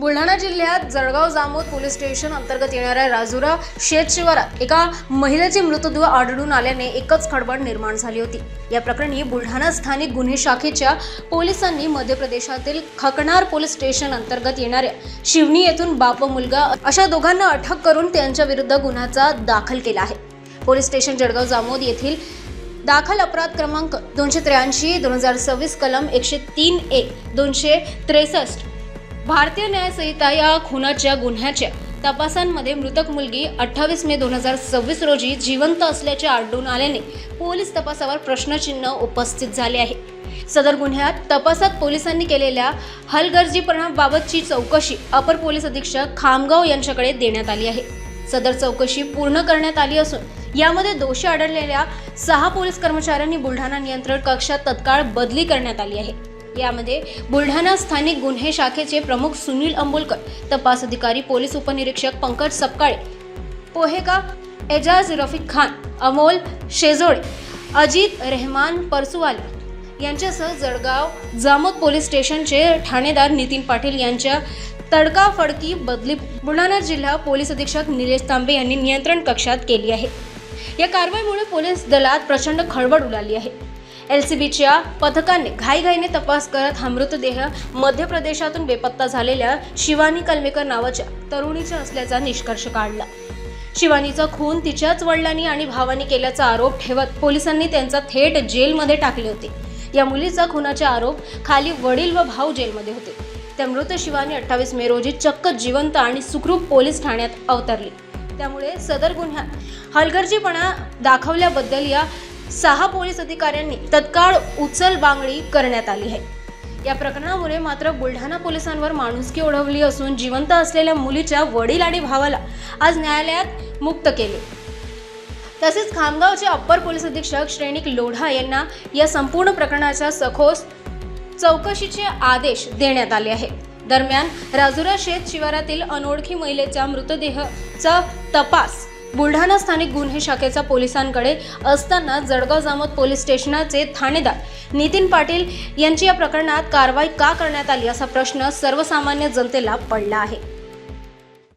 बुलढाणा जिल्ह्यात Jalgaon Jamod police station अंतर्गत येणाऱ्या राजुरा शेत शिवारात एका महिलेचे मृतदेह आढळून आल्याने एकच खळबळ निर्माण झाली होती। या प्रकरणी बुलढाणा स्थानिक गुन्हे शाखेच्या पोलिसांनी मध्य प्रदेशातील खकनार पोलीस स्टेशन अंतर्गत येणाऱ्या शिवनी येथून बाप व मुलगा अशा दोघांना अटक करून त्यांच्या विरुद्ध गुन्हा दाखल केला आहे। पोलीस स्टेशन जळगाव जामोद येथील दाखल अपराध क्रमांक 283 2026 कलम 103A 263 भारतीय न्याय संहिता या खुनाच्या गुन्ह्याच्या तपासांमध्ये मृतक मुलगी 28 मे 2026 रोजी जिवंत असल्याचे आढळून आल्याने पोलीस तपासावर प्रश्नचिन्ह उपस्थित झाले आहे। सदर गुन्ह्यात तपासात पोलिसांनी केलेल्या हलगर्जीपणाबाबतची चौकशी अपर पोलीस अधीक्षक खामगाव यांच्याकडे देण्यात आली आहे। सदर चौकशी पूर्ण करण्यात आली असून यामध्ये दोषी आढळलेल्या 6 पोलीस कर्मचाऱ्यांनी बुलढाणा नियंत्रण कक्षात तत्काळ बदली करण्यात आली आहे। यामध्ये बुलढाणा स्थानिक गुन्हे शाखेचे प्रमुख सुनील अंबुलकर, तपास अधिकारी पोलीस उपनिरीक्षक पंकज सपकाळे, पोहेका एजाज रफिक खान, अमोल शेजोळे, अजित रहमान परसुवाला यांच्यासह जळगाव जामोद पोलीस स्टेशनचे ठाणेदार नितीन पाटील यांच्या तडकाफडकी बदली बुलढाणा जिल्हा पोलीस अधीक्षक निलेश तांबे यांनी नियंत्रण कक्षात केली आहे। या कारवाईमुळे पोलीस दलात प्रचंड खळबळ उडाली आहे। एलसीबीच्या पथकाने घाईघाईने तपास करत हा मृतदेह मध्य प्रदेशातून बेपत्ता झालेल्या शिवानी कलमेकर नावाच्या तरुणीचा असल्याचा निष्कर्ष काढला। शिवानीचा खून तिच्याच वडिलांनी आणि भावानी केल्याचा आरोप ठेवत पोलिसांनी त्यांचा थेट जेलमध्ये टाकले होते। या मुलीचा खुनाचा आरोप खाली वडील व भाऊ जेलमध्ये होते। त्या मृत शिवानी 28 मे रोजी चक्क जिवंत आणि सुखरूप पोलीस ठाण्यात अवतरली। त्यामुळे सदर गुन्ह्यात हलगर्जीपणा दाखवल्याबद्दल या 6 पोलीस अधिकाऱ्यांनी तत्काळ उचलबांगडी करण्यात आली आहे। या प्रकरणामुळे मात्र बुलढाणा पोलिसांवर माणुसकी ओढवली असून जिवंत असलेल्या मुलीच्या वडील आणि भावाला आज न्यायालयात मुक्त केले। तसेच खामगावचे अप्पर पोलीस अधीक्षक श्रेणिक लोढा यांना या संपूर्ण प्रकरणाच्या सखोल चौकशीचे आदेश देण्यात आले आहेत। दरम्यान राजुरा शेत शिवारातील अनोळखी महिलेच्या मृतदेहाचा तपास बुलढाणा स्थानिक गुन्हे शाखेच्या पोलिसांकडे असताना जळगाव जामोद पोलीस स्टेशनचे ठाणेदार नितीन पाटील यांची या प्रकरणात कारवाई का करण्यात आली असा प्रश्न सर्वसामान्य जनतेला पडला आहे।